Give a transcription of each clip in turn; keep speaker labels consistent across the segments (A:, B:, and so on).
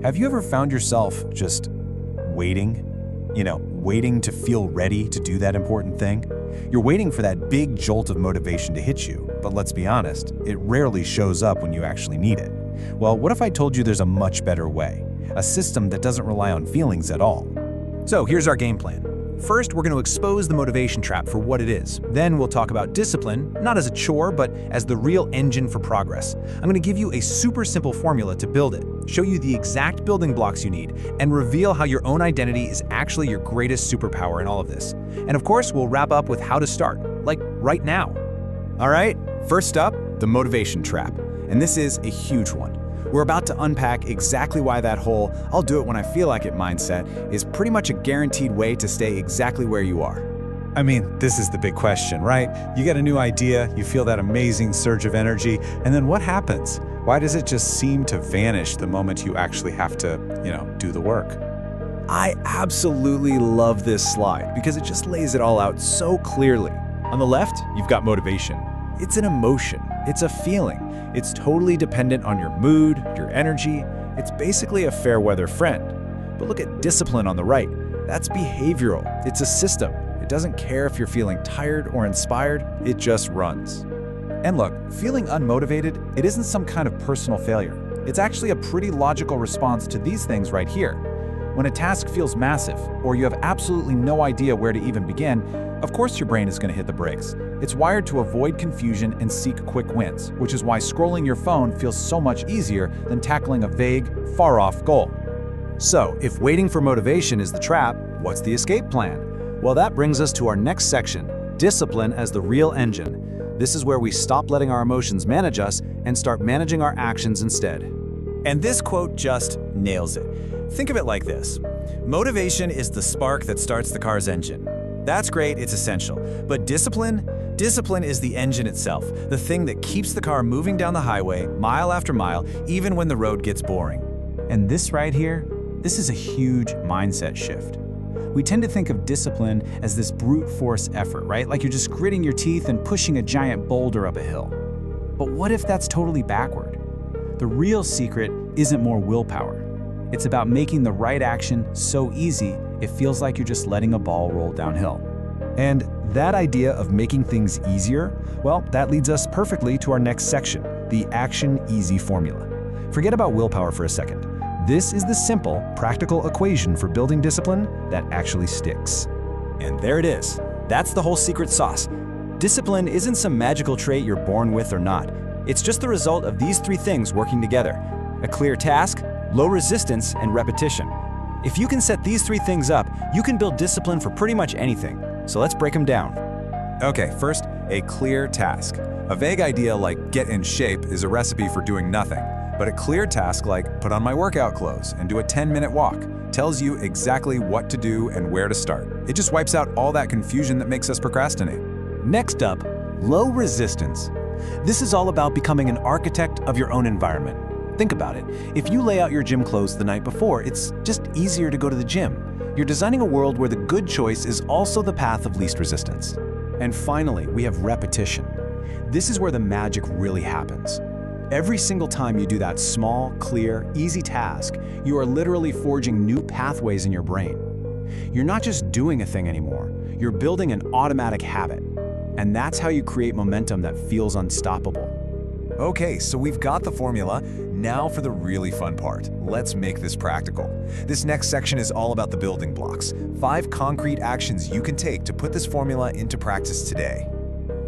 A: Have you ever found yourself just waiting? Waiting to feel ready to do that important thing? You're waiting for that big jolt of motivation to hit you, but let's be honest, it rarely shows up when you actually need it. Well, what if I told you there's a much better way? A system that doesn't rely on feelings at all. So here's our game plan. First, we're going to expose the motivation trap for what it is. Then we'll talk about discipline, not as a chore, but as the real engine for progress. I'm going to give you a super simple formula to build it, show you the exact building blocks you need, and reveal how your own identity is actually your greatest superpower in all of this. And of course, we'll wrap up with how to start, like right now. All right, first up, the motivation trap. And this is a huge one. We're about to unpack exactly why that whole "I'll do it when I feel like it" mindset is pretty much a guaranteed way to stay exactly where you are. I mean, this is the big question, right? You get a new idea, you feel that amazing surge of energy, and then what happens? Why does it just seem to vanish the moment you actually have to, do the work? I absolutely love this slide because it just lays it all out so clearly. On the left, you've got motivation. It's an emotion. It's a feeling. It's totally dependent on your mood, your energy. It's basically a fair weather friend. But look at discipline on the right. That's behavioral. It's a system. It doesn't care if you're feeling tired or inspired. It just runs. And look, feeling unmotivated, it isn't some kind of personal failure. It's actually a pretty logical response to these things right here. When a task feels massive, or you have absolutely no idea where to even begin, of course your brain is going to hit the brakes. It's wired to avoid confusion and seek quick wins, which is why scrolling your phone feels so much easier than tackling a vague, far-off goal. So, if waiting for motivation is the trap, what's the escape plan? Well, that brings us to our next section, discipline as the real engine. This is where we stop letting our emotions manage us and start managing our actions instead. And this quote just nails it. Think of it like this. Motivation is the spark that starts the car's engine. That's great, it's essential. But discipline is the engine itself, the thing that keeps the car moving down the highway, mile after mile, even when the road gets boring. And this right here, this is a huge mindset shift. We tend to think of discipline as this brute force effort, right? Like you're just gritting your teeth and pushing a giant boulder up a hill. But what if that's totally backward? The real secret isn't more willpower. It's about making the right action so easy it feels like you're just letting a ball roll downhill. And that idea of making things easier, well, that leads us perfectly to our next section, the action easy formula. Forget about willpower for a second. This is the simple, practical equation for building discipline that actually sticks. And there it is. That's the whole secret sauce. Discipline isn't some magical trait you're born with or not. It's just the result of these three things working together: a clear task, low resistance, and repetition. If you can set these three things up, you can build discipline for pretty much anything. So let's break them down. Okay, first, a clear task. A vague idea like get in shape is a recipe for doing nothing. But a clear task like put on my workout clothes and do a 10-minute walk tells you exactly what to do and where to start. It just wipes out all that confusion that makes us procrastinate. Next up, low resistance. This is all about becoming an architect of your own environment. Think about it. If you lay out your gym clothes the night before, it's just easier to go to the gym. You're designing a world where the good choice is also the path of least resistance. And finally, we have repetition. This is where the magic really happens. Every single time you do that small, clear, easy task, you are literally forging new pathways in your brain. You're not just doing a thing anymore, you're building an automatic habit. And that's how you create momentum that feels unstoppable. Okay, so we've got the formula. Now for the really fun part. Let's make this practical. This next section is all about the building blocks. 5 concrete actions you can take to put this formula into practice today.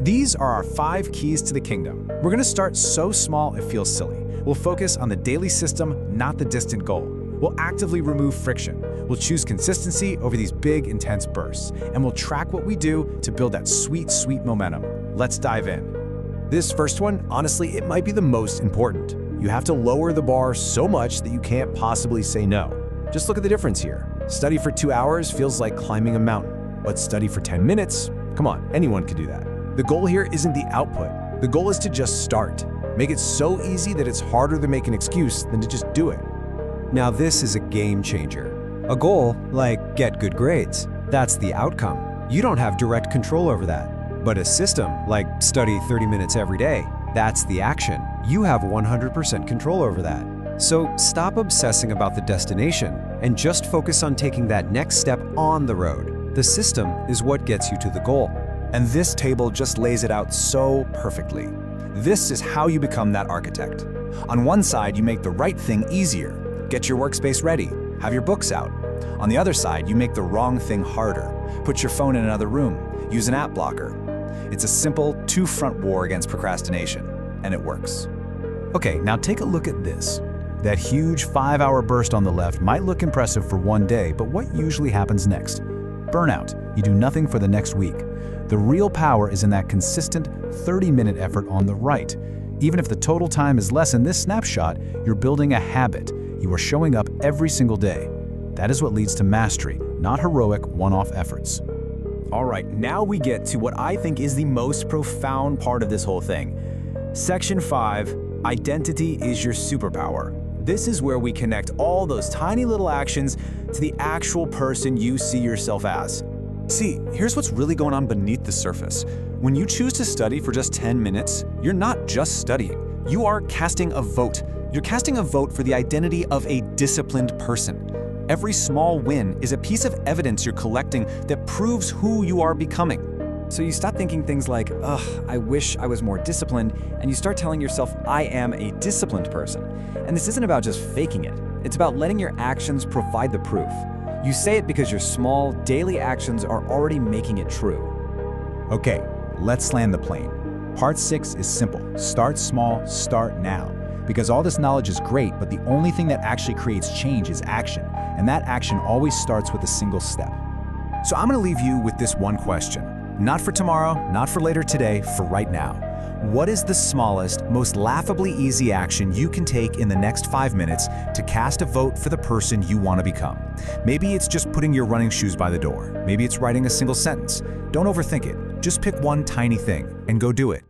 A: These are our 5 keys to the kingdom. We're going to start so small it feels silly. We'll focus on the daily system, not the distant goal. We'll actively remove friction. We'll choose consistency over these big, intense bursts. And we'll track what we do to build that sweet, sweet momentum. Let's dive in. This first one, honestly, it might be the most important. You have to lower the bar so much that you can't possibly say no. Just look at the difference here. Study for 2 hours feels like climbing a mountain. But study for 10 minutes? Come on, anyone can do that. The goal here isn't the output. The goal is to just start. Make it so easy that it's harder to make an excuse than to just do it. Now this is a game changer. A goal, like get good grades, that's the outcome. You don't have direct control over that. But a system, like study 30 minutes every day, that's the action. You have 100% control over that.
B: So stop obsessing about the destination and just focus on taking that next step on the road. The system is what gets you to the goal.
A: And this table just lays it out so perfectly. This is how you become that architect. On one side, you make the right thing easier. Get your workspace ready. Have your books out. On the other side, you make the wrong thing harder. Put your phone in another room. Use an app blocker. It's a simple two-front war against procrastination, and it works. Okay, now take a look at this. That huge 5-hour burst on the left might look impressive for one day, but what usually happens next? Burnout. You do nothing for the next week. The real power is in that consistent 30-minute effort on the right. Even if the total time is less in this snapshot, you're building a habit. You are showing up every single day. That is what leads to mastery, not heroic one-off efforts. All right, now we get to what I think is the most profound part of this whole thing. Section 5, Identity is your superpower. This is where we connect all those tiny little actions to the actual person you see yourself as. See, here's what's really going on beneath the surface. When you choose to study for just 10 minutes, you're not just studying. You are casting a vote. You're casting a vote for the identity of a disciplined person. Every small win is a piece of evidence you're collecting that proves who you are becoming.
C: So you stop thinking things like, ugh, I wish I was more disciplined, and you start telling yourself, I am a disciplined person. And this isn't about just faking it. It's about letting your actions provide the proof. You say it because your small, daily actions are already making it true.
A: Okay, let's land the plane. Part 6 is simple. Start small, start now. Because all this knowledge is great, but the only thing that actually creates change is action. And that action always starts with a single step. So I'm going to leave you with this one question. Not for tomorrow, not for later today, for right now. What is the smallest, most laughably easy action you can take in the next 5 minutes to cast a vote for the person you want to become? Maybe it's just putting your running shoes by the door. Maybe it's writing a single sentence. Don't overthink it. Just pick one tiny thing and go do it.